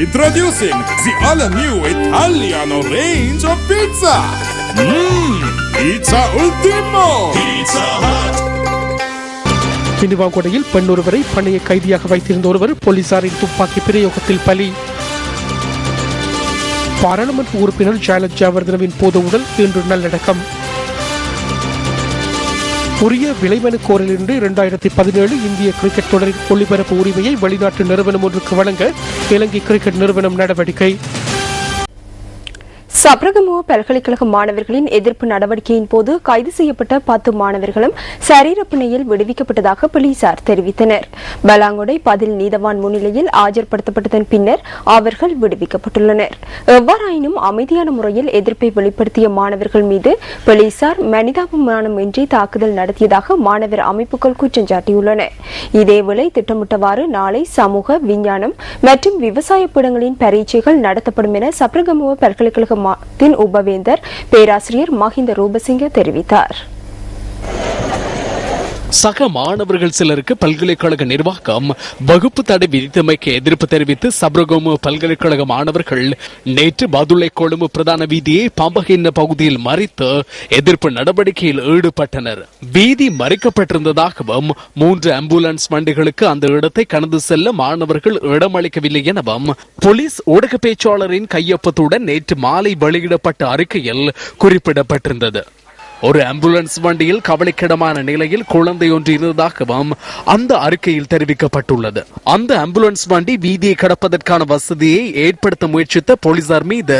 Introducing the all-new Italiano range of pizza. Pizza Ultimo. Pizza Hut. கிண்டிவாங்குடையில் பெண் ஒருவரை பணைய கைதியாக வைத்திருந்த ஒருவர் போலீசாரின் துப்பாக்கி பிரயோகத்தில் பலி. பாராளுமன்ற உறுப்பினர் ஜெயலலிதா ஜெயவர்தனவின் பொது உடல் இன்று நல்லடக்கம். உரிய விலைமனு கோரிலிருந்து 2017 இந்திய கிரிக்கெட் தொடரின் ஒளிபரப்பு உரிமையை வெளிநாட்டு நிறுவனம் ஒன்றுக்கு வழங்க இலங்கை கிரிக்கெட் நிறுவனம் நடவடிக்கை. சப்ரகமுவ பல்கலைக்கழக மாணவர்களின் எதிர்ப்பு நடவடிக்கையின் போது கைது செய்யப்பட்ட 10 மாணவர்களும் சரீரப்பிணையில் விடுவிக்கப்பட்டதாக போலீசார் தெரிவித்தனர். பலாங்கொடை பதில் நீதவான் முன்னிலையில் ஆஜர்படுத்தப்பட்டதன் பின்னர் அவர்கள் விடுவிக்கப்பட்டுள்ளனர். எவ்வாறாயினும் அமைதியான முறையில் எதிர்ப்பை வெளிப்படுத்திய மாணவர்கள் மீது போலீசார் மனிதாபிமானமின்றி தாக்குதல் நடத்தியதாக மாணவர் அமைப்புகள் குற்றம் சாட்டியுள்ளன. இதேவேளை திட்டமிட்டவாறு நாளை சமூக விஞ்ஞானம் மற்றும் விவசாய பீடங்களின் பரீட்சைகள் நடத்தப்படும் என சப்ரகமுவ பல்கலைக்கழக உபவேந்தர் பேராசிரியர் மஹிந்த ரூபசிங்க தெரிவித்தார். சக மாணவர்கள் சிலருக்கு பல்கலைக்கழக நிர்வாகம் வகுப்பு தடை விதித்தமைக்கு எதிர்ப்பு தெரிவித்து சப்ரகமுவ பல்கலைக்கழக மாணவர்கள் நேற்று பதுளை கொழும்பு பிரதான வீதியை பம்பகின்ன பகுதியில் மறித்து எதிர்ப்பு நடவடிக்கையில் ஈடுபட்டனர். வீதி மறிக்கப்பட்டிருந்ததாகவும் 3 ஆம்புலன்ஸ் வண்டிகளுக்கு அந்த இடத்தை கடந்து செல்ல மாணவர்கள் இடமளிக்கவில்லை எனவும் போலீஸ் ஊடக பேச்சாளரின் கையொப்பத்துடன் நேற்று மாலை வெளியிடப்பட்ட அறிக்கையில் குறிப்பிடப்பட்டிருந்தது. ஒரு ஆம்புலன்ஸ் வண்டியில் கவலைக்கிடமான நிலையில் குழந்தை ஒன்று இருந்ததாகவும் அந்த அறிக்கையில் தெரிவிக்கப்பட்டுள்ளது. அந்த ஆம்புலன்ஸ் வண்டி வீதியை கடப்பதற்கான வசதியை ஏற்படுத்த முயற்சித்த போலீசார் மீது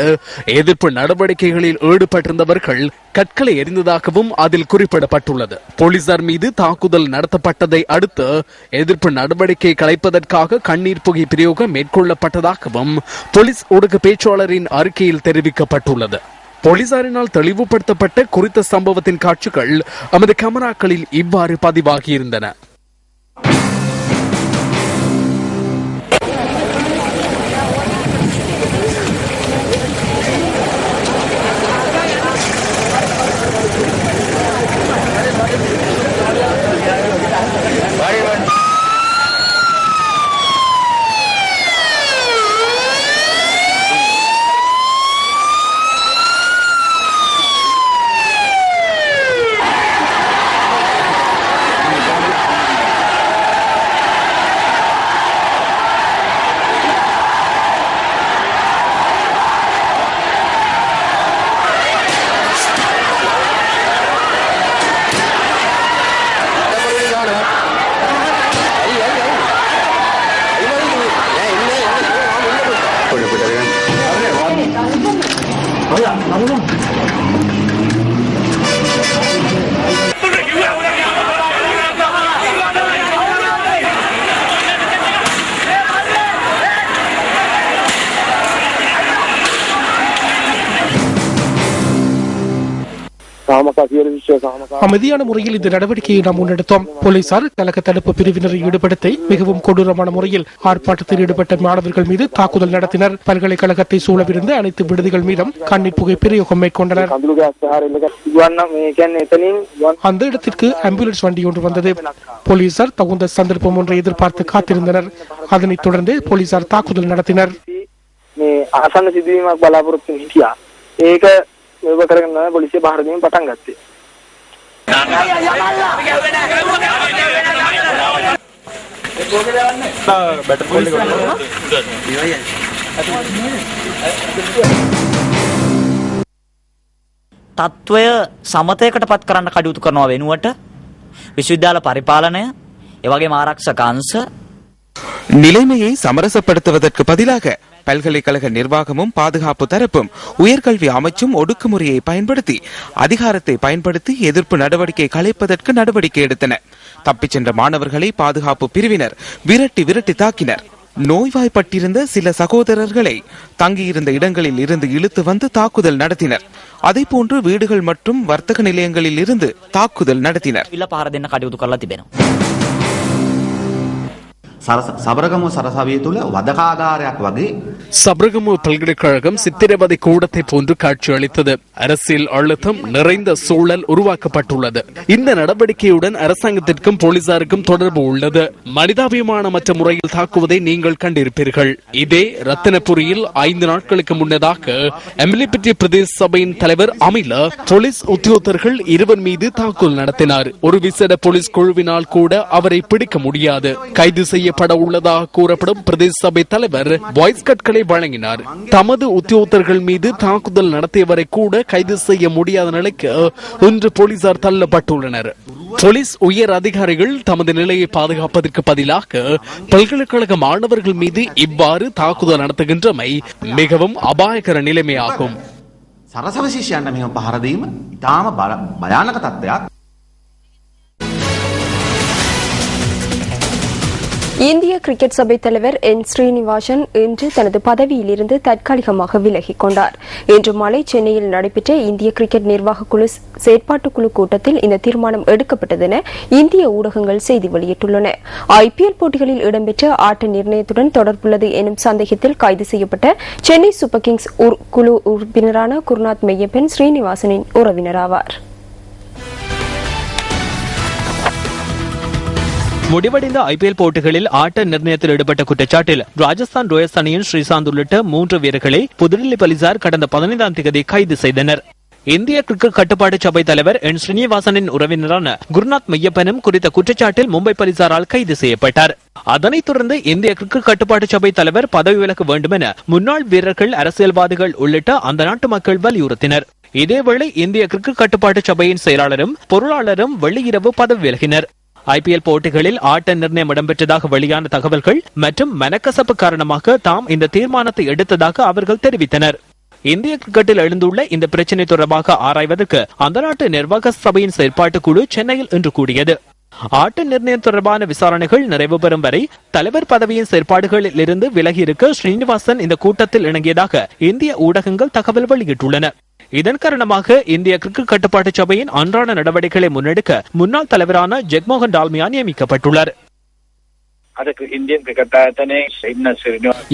எதிர்ப்பு நடவடிக்கைகளில் ஈடுபட்டிருந்தவர்கள் கற்களை எறிந்ததாகவும் அதில் குறிப்பிடப்பட்டுள்ளது. போலீசார் மீது தாக்குதல் நடத்தப்பட்டதை அடுத்து எதிர்ப்பு நடவடிக்கை கலைப்பதற்காக கண்ணீர் புகை பிரயோகம் மேற்கொள்ளப்பட்டதாகவும் போலீஸ் ஊடக பேச்சாளரின் அறிக்கையில் தெரிவிக்கப்பட்டுள்ளது. போலீசாரினால் தெளிவுபடுத்தப்பட்ட குறித்த சம்பவத்தின் காட்சிகள் நமது கேமராக்களில் இவ்வாறு பதிவாகியிருந்தன. அமைதியான முறையில் இந்த நடவடிக்கையை நாம் முன்னெடுத்தோம். போலீசார் கலக தடுப்பு பிரிவினரை ஈடுபடுத்தி மிகவும் கொடூரமான முறையில் ஆர்ப்பாட்டத்தில் ஈடுபட்ட மாணவர்கள் மீது தாக்குதல் நடத்தினர். பல்கலைக்கழகத்தை சூழவிருந்த அனைத்து விடுதிகள் மீதும் கண்ணீர் புகை பிரயோகம் மேற்கொண்டனர். அந்த இடத்திற்கு ஆம்புலன்ஸ் வண்டி ஒன்று வந்தது. போலீசார் தகுந்த சந்தர்ப்பம் ஒன்றை எதிர்பார்த்து காத்திருந்தனர். அதனைத் தொடர்ந்து போலீசார் தாக்குதல் நடத்தினர். පොලිසිය බාර දීම පටන් ගත්තේ. තත්ත්වය සමතයකට පත් කරන්න කටයුතු කරනවා වෙනුවට විශ්වවිද්‍යාල පරිපාලනය ඒ වගේම ආරක්ෂක අංශ நிலைமையை சமரசப்படுத்துவதற்கு பதிலாக பல்கலைக்கழக நிர்வாகமும் பாதுகாப்பு தரப்பும் உயர்கல்வி அமைச்சும் ஒடுக்குமுறையை பயன்படுத்தி அதிகாரத்தை பயன்படுத்தி எதிர்ப்பு நடவடிக்கை கலைப்பதற்கு நடவடிக்கை எடுத்தனர். தப்பிச் சென்ற மாணவர்களை பாதுகாப்பு பிரிவினர் விரட்டி தாக்கினர். நோய்வாய்ப்பட்டிருந்த சில சகோதரர்களை தங்கியிருந்த இடங்களில் இருந்து இழுத்து வந்து தாக்குதல் நடத்தினர். அதேபோன்று வீடுகள் மற்றும் வர்த்தக நிலையங்களில் இருந்து தாக்குதல் நடத்தினர். සබරගමුව සරසවිය තුළ වදකාගාරයක් වගේ சபரகமு பல்கலைக்கழகம் சித்திரவதை கூடத்தை போன்று காட்சியளித்தது. அரசியல் அழுத்தம் நிறைந்த சூழல் உருவாக்கப்பட்டுள்ளது. இந்த நடவடிக்கையுடன் அரசாங்கத்திற்கும் போலீசாருக்கும் தொடர்பு உள்ளது. மனிதாபிமானமற்ற முறையில் தாக்குவதை நீங்கள் கண்டிருப்பீர்கள். இதே ரத்தினபுரியில் 5 நாட்களுக்கு முன்னதாக எம்லிபிட்டி பிரதேச சபையின் தலைவர் அமில போலீஸ் உத்தியோகத்தர்கள் 2 மீது தாக்குதல் நடத்தினார். ஒரு விசேட போலீஸ் குழுவினால் கூட அவரை பிடிக்க முடியாது. கைது செய்யப்பட உள்ளதாக கூறப்படும் பிரதேச சபை தலைவர் வாய்ஸ் கட்களை வழங்கினார். தமது உத்தியோகத்தர்கள் மீது தாக்குதல் நடத்தியவரை கூட கைது செய்ய முடியாத நிலைக்கு இன்று போலீசார் தள்ளப்பட்டுள்ளனர். போலீஸ் உயர் அதிகாரிகள் தமது நிலையை பாதுகாப்பதற்கு பதிலாக பல்கலைக்கழக மாணவர்கள் மீது இவ்வாறு தாக்குதல் நடத்துகின்றமை மிகவும் அபாயகர நிலைமையாகும். සරසව ශිෂ්‍යයන්ට මෙහෙම පහර දීම ඉතාම භයානක තත්ත්වයක්. இந்திய கிரிக்கெட் சபை தலைவர் என் ஸ்ரீனிவாசன் இன்று தனது பதவியிலிருந்து தற்காலிகமாக விலகிக் கொண்டார். இன்று மாலை சென்னையில் நடைபெற்ற இந்திய கிரிக்கெட் நிர்வாக குழு செயற்பாட்டுக்குழு கூட்டத்தில் இந்த தீர்மானம் எடுக்கப்பட்டது என இந்திய ஊடகங்கள் செய்தி வெளியிட்டுள்ளன. IPL போட்டிகளில் இடம்பெற்ற ஆட்ட நிர்ணயத்துடன் தொடர்புள்ளது எனும் சந்தேகத்தில் கைது செய்யப்பட்ட சென்னை சூப்பர் கிங்ஸ் குழு உறுப்பினரான குருநாத் மெய்யப்பன் ஸ்ரீனிவாசனின் உறவினராவார். முடிவடைந்த IPL போட்டிகளில் ஆட்ட நிர்ணயத்தில் ஈடுபட்ட குற்றச்சாட்டில் ராஜஸ்தான் ராயல்ஸ் அணியின் ஸ்ரீசாந்த் உள்ளிட்ட 3 வீரர்களை புதுடில்லி போலீசார் கடந்த 15ஆம் தேதி கைது செய்தனர். இந்திய கிரிக்கெட் கட்டுப்பாட்டு சபை தலைவர் என் ஸ்ரீனிவாசனின் உறவினரான குருநாத் மெய்யப்பனும் குறித்த குற்றச்சாட்டில் மும்பை போலீசாரால் கைது செய்யப்பட்டார். அதனைத் தொடர்ந்து இந்திய கிரிக்கெட் கட்டுப்பாட்டு சபை தலைவர் பதவி விலக வேண்டும் என முன்னாள் வீரர்கள், அரசியல்வாதிகள் உள்ளிட்ட அந்த நாட்டு மக்கள் வலியுறுத்தினர். இதேவேளை இந்திய கிரிக்கெட் கட்டுப்பாட்டு சபையின் செயலாளரும் பொருளாளரும் வெள்ளிரவு பதவி விலகினர். IPL போட்டிகளில் ஆட்ட நிர்ணயம் இடம்பெற்றதாக வெளியான தகவல்கள் மற்றும் மனக்கசப்பு காரணமாக தாம் இந்த தீர்மானத்தை எடுத்ததாக அவர்கள் தெரிவித்தனர். இந்திய கிரிக்கெட்டில் எழுந்துள்ள இந்த பிரச்சினை தொடர்பாக ஆராய்வதற்கு அந்த நாட்டு நிர்வாக சபையின் செயற்பாட்டு குழு சென்னையில் இன்று கூடியது. ஆட்ட நிர்ணயம் தொடர்பான விசாரணைகள் நிறைவு பெறும் வரை தலைவர் பதவியின் செயற்பாடுகளில் இருந்து விலகியிருக்க ஸ்ரீனிவாசன் இந்த கூட்டத்தில் இணங்கியதாக இந்திய ஊடகங்கள் தகவல் வெளியிட்டுள்ளன. இதன் காரணமாக இந்திய கிரிக்கெட் கட்டுப்பாட்டு சபையின் அன்றாட நடவடிக்கைகளை முன்னெடுக்க முன்னாள் தலைவரான ஜெக்மோகன் டால்மியா நியமிக்கப்பட்டுள்ளார்.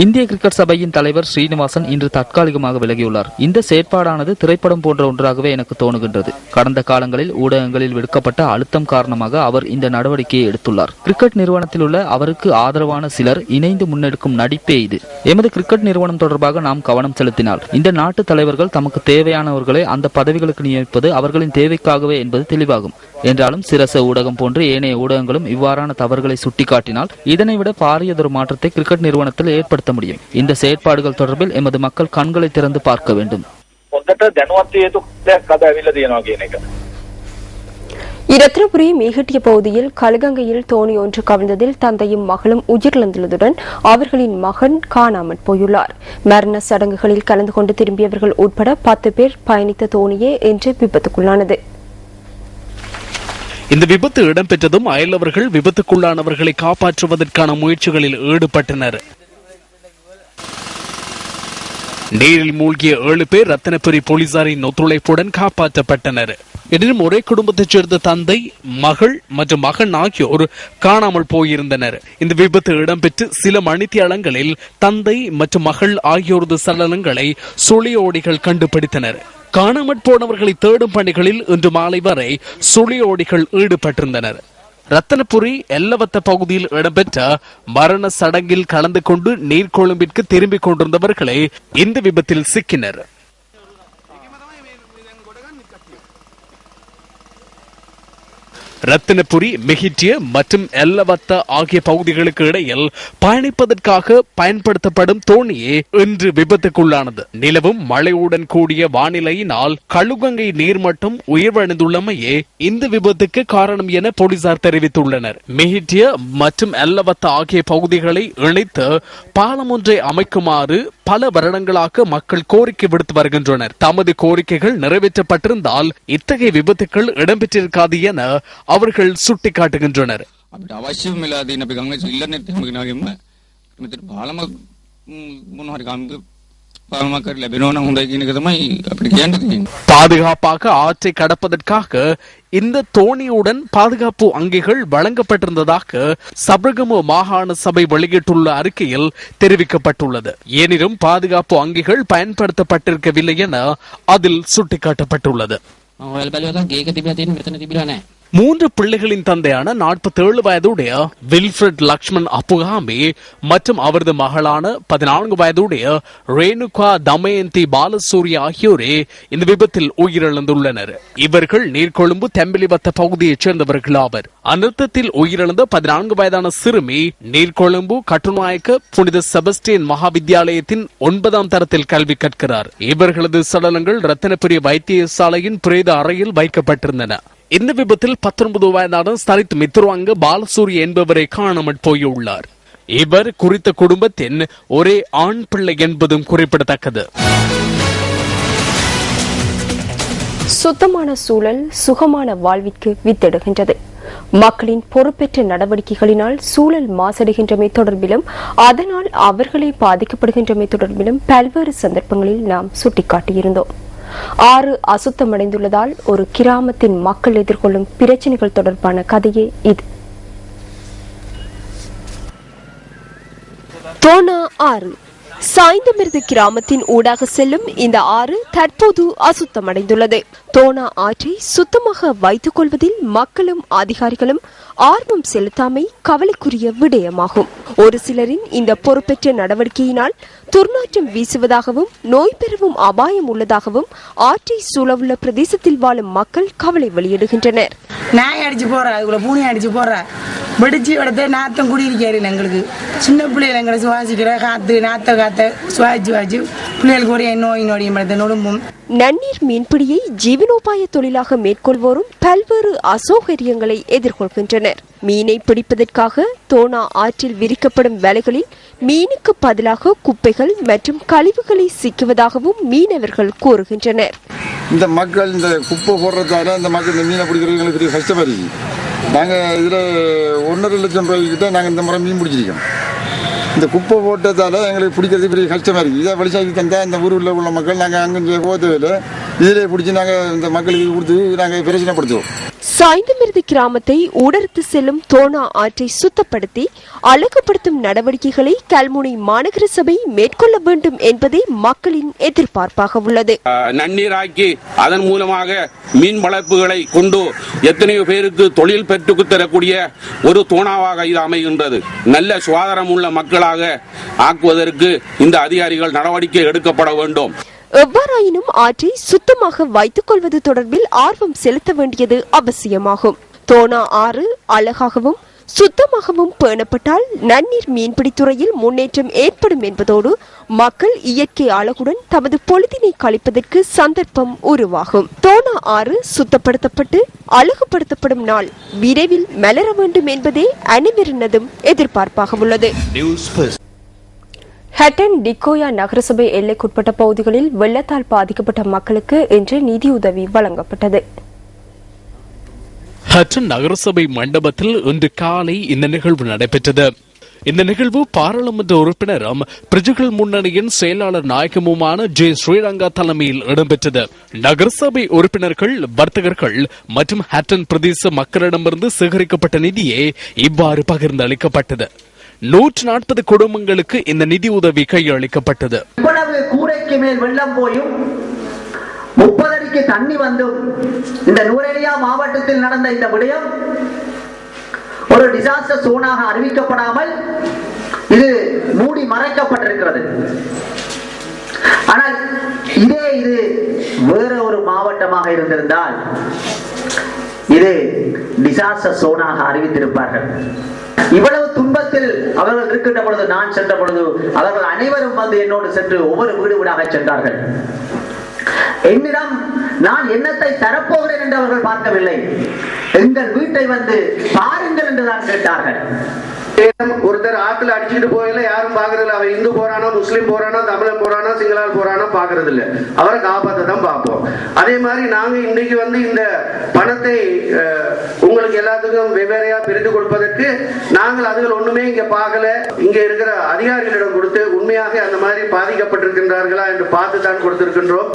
இந்திய கிரிக்கெட் சபையின் தலைவர் ஸ்ரீனிவாசன் இன்று தற்காலிகமாக விலகியுள்ளார். இந்த செயற்பாடானது திரைப்படம் போன்ற ஒன்றாகவே எனக்கு தோணுகின்றது. கடந்த காலங்களில் ஊடகங்களில் விடுக்கப்பட்ட அழுத்தம் காரணமாக அவர் இந்த நடவடிக்கையை எடுத்துள்ளார். கிரிக்கெட் நிறுவனத்தில் உள்ள அவருக்கு ஆதரவான சிலர் இணைந்து முன்னெடுக்கும் நடிப்பே இது. எமது கிரிக்கெட் நிறுவனம் தொடர்பாக நாம் கவனம் செலுத்தினால் இந்த நாட்டு தலைவர்கள் தமக்கு தேவையானவர்களை அந்த பதவிகளுக்கு நியமிப்பது அவர்களின் தேவைக்காகவே என்பது தெளிவாகும். என்றாலும் சிரச ஊடகம் போன்று ஏனைய ஊடகங்களும் இவ்வாறான தவறுகளை சுட்டிக்காட்டினால் இதனை விட பாரியதொரு மாற்றத்தை கிரிக்கெட் நிறுவனத்தில் ஏற்படுத்த முடியும். இந்த செயற்பாடுகள் தொடர்பில் எமது மக்கள் கண்களை திறந்து பார்க்க வேண்டும். இரத்தினபுரி மீகட்டிய பகுதியில் கழுகங்கையில் தோணி ஒன்று கவிழ்ந்ததில் தந்தையும் மகளும் உயிரிழந்துள்ளதுடன் அவர்களின் மகன் காணாமற் போயுள்ளார். மரண சடங்குகளில் கலந்து கொண்டு திரும்பியவர்கள் உட்பட 10 பேர் பயணித்த தோணியே இன்று விபத்துக்குள்ளானது. இந்த விபத்து இடம்பெற்றதும் அயலவர்கள் விபத்துக்குள்ளானவர்களை காப்பாற்றுவதற்கான முயற்சிகளில் ஈடுபட்டனர். நீரில் மூழ்கிய 7 பேர் ரத்தினபுரி போலீசாரின் ஒத்துழைப்புடன் காப்பாற்றப்பட்டனர். எனினும் ஒரே குடும்பத்தைச் சேர்ந்த தந்தை, மகள் மற்றும் மகன் ஆகியோர் காணாமல் போயிருந்தனர். இந்த விபத்து இடம்பெற்று சில மணித்தியாலங்களில் தந்தை மற்றும் மகள் ஆகியோரது சடலங்களை சுழியோடிகள் கண்டுபிடித்தனர். காணாமற் போனவர்களை தேடும் பணிகளில் இன்று மாலை வரை சுழியோடிகள் ஈடுபட்டிருந்தனர். ரத்தினபுரி எல்லவத்த பகுதியில் இடம்பெற்ற மரண சடங்கில் கலந்து கொண்டு நீர்கொழும்பிற்கு திரும்பிக் கொண்டிருந்தவர்களே இந்த விபத்தில் சிக்கினர். ரத்தினபுரி, மெஹிட்டிய மற்றும் எல்லவத்த ஆகிய பகுதிகளுக்கு இடையில் பயணிப்பதற்காக பயன்படுத்தப்படும் தோணியே இன்று விபத்துக்குள்ளானது. நிலவும் மழையுடன் கூடிய வானிலையினால் கழுகங்கை நீர்மட்டம் உயர்வடைந்துள்ளமையே இந்த விபத்துக்கு காரணம் என போலீசார் தெரிவித்துள்ளனர். மெஹிட்டிய மற்றும் எல்லவத்த ஆகிய பகுதிகளை இணைத்து பாலம் ஒன்றை அமைக்குமாறு பல வருடங்களாக மக்கள் கோரிக்கை விடுத்து வருகின்றனர். தமது கோரிக்கைகள் நிறைவேற்றப்பட்டிருந்தால் இத்தகைய விபத்துக்கள் இடம்பெற்றிருக்காது என அவர்கள் சுட்டிக்காட்டுகின்றனர். பாதுகாப்பாக ஆற்றை கடப்பதற்காக இந்த தோணியுடன் பாதுகாப்பு அங்கிகள் வழங்கப்பட்டிருந்ததாக சபரகமு மாகாண சபை வெளியிட்டுள்ள அறிக்கையில் தெரிவிக்கப்பட்டுள்ளது. எனினும் பாதுகாப்பு அங்கிகள் பயன்படுத்தப்பட்டிருக்கவில்லை என அதில் சுட்டிக்காட்டப்பட்டுள்ளது. 3 பிள்ளைகளின் தந்தையான 47 வயதுடைய வில்ஃபிரட் லக்ஷ்மண் அப்புகாமி மற்றும் அவரது மகளான 14 வயதுடைய ரேணுகா தமயந்தி பாலசூரிய ஆகியோரே இந்த விபத்தில் உயிரிழந்துள்ளனர். இவர்கள் நீர்கொழும்பு தெம்பிலிவத்த பகுதியைச் சேர்ந்தவர்கள் ஆவர். அனர்த்தத்தில் உயிரிழந்த 14 வயதான சிறுமி நீர்கொழும்பு கட்டுநாயக்க புனித செபஸ்டியன் மகாவித்யாலயத்தின் 9ஆம் தரத்தில் கல்வி கற்கிறார். இவர்களது சடலங்கள் ரத்தினபுரி வைத்தியசாலையின் பிரேத அறையில் வைக்கப்பட்டிருந்தன. இந்த விபத்தில் 19 வயதான சரித் மித்ருவாங்க பாலசூரிய என்பவரை காணாமல் போயுள்ளார். இவர் குறித்த குடும்பத்தின் ஒரே ஆண் பிள்ளை என்பதும் குறிப்பிடத்தக்கது. சுத்தமான சூழல் சுகமான வாழ்விற்கு வித்திடுகின்றது. மக்களின் பொறுப்பேற்ற நடவடிக்கைகளினால் சூழல் மாசடைகின்றமை தொடர்பிலும் அதனால் அவர்களே பாதிக்கப்படுகின்றமை தொடர்பிலும் பல்வேறு சந்தர்ப்பங்களில் நாம் சுட்டிக்காட்டியிருந்தோம். ஆறு அசுத்தமடைந்துள்ளதால் ஒரு கிராமத்தின் மக்கள் எதிர்கொள்ளும் பிரச்சனைகள் தொடர்பான கதையே இது. தோனா ஆறு சாய்ந்தமிருது கிராமத்தின் ஊடாக செல்லும் இந்த ஆறு தற்போது அசுத்தமடைந்துள்ளது. தோனா ஆற்றை சுத்தமாக வைத்துக் கொள்வதில் மக்களும் அதிகாரிகளும் ஆர்வம் செலுத்தாமை கவலைக்குரிய விடயமாகும். ஒரு சிலரின் இந்த பொறுப்பேற்ற நடவடிக்கையினால் துர்நாற்றம் வீசுவதாகவும் நோய் பெறவும் அபாயம் உள்ளதாகவும் ஆற்றை சூழவுள்ள பிரதேசத்தில் வாழும் மக்கள் கவலை வெளியிடுகின்றனர். நாய் அடிச்சு போற அதுக்குள்ள பூனை அடிச்சு போற வெடிச்சு எடுத்து நாத்தம் குடியிருக்காரு. எங்களுக்கு சின்ன பிள்ளைகள் எங்களை சுவாசிக்கிற காத்து நாத்த காத்த சுவாசி பிள்ளைகளுக்கு ஒரு நோய் நொடியும் நன்னீர் மீன்பிடியை ஜீவனோபாய தொழிலாக மேற்கொள்வோரும் பல்வேறு அசௌகரியங்களை எதிர்கொள்கின்றனர். மீனை பிடிப்பதற்காக தோனா ஆற்றில் விரிக்கப்படும் வலைகளில் மீனுக்கு பதிலாக குப்பைகள் மற்றும் கழிவுகளை சிக்குவதாகவும் மீனவர்கள் கூறுகின்றனர். இந்த மக்கள் இந்த குப்பை போடுறதால இந்த மக்கள் இந்த மீனை பிடிக்கிறவங்களுக்கு பெரிய கஷ்டமா இருக்கு. நாங்கள் இதில் 1.5 லட்சம் ரூபாய்க்கிட்ட நாங்கள் இந்த முறை மீன் பிடிச்சிருக்கோம். இந்த குப்பை போட்டதால் எங்களுக்கு பிடிக்கிறது பெரிய கஷ்டமாக இருக்குது. இதை வழிசாக்கி தந்தால் இந்த ஊரில் உள்ள மக்கள் நாங்கள் அங்கே போகவே இதிலே பிடிச்சி நாங்கள் இந்த மக்களுக்கு கொடுத்து நாங்கள் பிரச்சனைப்படுத்துவோம். சாய்ந்தமிருது கிராமத்தை ஊடறுத்து செல்லும் தோனா ஆற்றை சுத்தப்படுத்தி அழகுபடுத்தும் நடவடிக்கைகளை கல்முனை மாநகர சபை மேற்கொள்ள வேண்டும் என்பதே மக்களின் எதிர்பார்ப்பாக உள்ளது. நன்னீராக்கி அதன் மூலமாக மீன் வளர்ப்புகளை கொண்டு எத்தனையோ பேருக்கு தொழில் பெற்றுக் தரக்கூடிய ஒரு தோனாவாக இது அமைகின்றது. நல்ல சுகாதாரம் உள்ள மக்களாக ஆக்குவதற்கு இந்த அதிகாரிகள் நடவடிக்கை எடுக்கப்பட வேண்டும். எவ்வாறாயினும் ஆற்றை சுத்தமாக வைத்துக் கொள்வது தொடர்பில் ஆர்வம் செலுத்த வேண்டியது அவசியமாகும். தோனா ஆறு அழகாகவும் சுத்தமாகவும் பேணப்பட்டால் நன்னீர் மீன்பிடித்துறையில் முன்னேற்றம் ஏற்படும் என்பதோடு மக்கள் இயற்கை அழகுடன் தமது பொழுதினை கழிப்பதற்கு சந்தர்ப்பம் உருவாகும். தோனா ஆறு சுத்தப்படுத்தப்பட்டு அழகுபடுத்தப்படும் நாள் விரைவில் மலர வேண்டும் என்பதே அனைவரினதும் எதிர்பார்ப்பாக உள்ளது. ஹட்டன் டிக்கோயா நகரசபை எல்லைக்குட்பட்ட பகுதிகளில் வெள்ளத்தால் பாதிக்கப்பட்ட மக்களுக்கு இன்று நிதியுதவி வழங்கப்பட்டது. ஹட்டன் நகரசபை மண்டபத்தில் இன்று காலை இந்த நிகழ்வு நடைபெற்றது. இந்த நிகழ்வு பாராளுமன்ற உறுப்பினரும் பிரஜைகள் முன்னணியின் செயலாளர் நாயகமுமான ஜே ஸ்ரீரங்கா தலைமையில் இடம்பெற்றது. நகரசபை உறுப்பினர்கள், வர்த்தகர்கள் மற்றும் ஹட்டன் பிரதேச மக்களிடமிருந்து சேகரிக்கப்பட்ட நிதியே இவ்வாறு பகிர்ந்து அளிக்கப்பட்டது. 140 குடும்பங்களுக்கு இந்த நிதி உதவி கையளிக்கப்பட்டது. இவ்வளவு கூரைக்கு மேல் வெள்ளம் போயும் 30 அடிக்கு தண்ணி வந்தும் இந்த நூரேலியா மாவட்டத்தில் நடந்த இந்த விடயம் ஒரு டிசாஸ்டர் சோனாக அறிவிக்கப்படாமல் இது மூடி மறைக்கப்பட்டிருக்கிறது. ஆனால் இது வேற ஒரு மாவட்டமாக இருந்திருந்தால் இது டிசாஸ்டர் சோனாக அறிவித்திருப்பார்கள். இவ்வளவு துன்பத்தில் அவர்கள் இருக்கின்ற பொழுது நான் சென்ற பொழுது அவர்கள் அனைவரும் வந்து என்னோடு சென்று ஒவ்வொரு வீடு வீடாக சென்றார்கள். என்னிடம் நான் என்னத்தை தரப்போகிறேன் என்று அவர்கள் பார்க்கவில்லை. எங்கள் வீட்டை வந்து பாருங்கள் என்றுதான் கேட்டார்கள். ஒருத்தர் ஆத்துல அடிச்சுட்டு போயில யாரும் பாக்குறதில்ல. அவன் இந்து போறானோ, முஸ்லீம் போறானோ, தமிழன் போறானோ, சிங்களால் போறானோ பாக்குறது இல்ல. அவரை காப்பாத்த தான் பார்ப்போம். அதே மாதிரி நாங்க இன்னைக்கு இந்த பணத்தை உங்களுக்கு எல்லாத்துக்கும் வெவ்வேறையா பிரித்து கொடுப்பதற்கு நாங்கள் அதுகள் ஒண்ணுமே இங்க பார்க்கல. இங்க இருக்கிற அதிகாரிகளிடம் கொடுத்து உண்மையாக அந்த மாதிரி பாதிக்கப்பட்டிருக்கின்றார்களா என்று பார்த்து தான் கொடுத்திருக்கின்றோம்.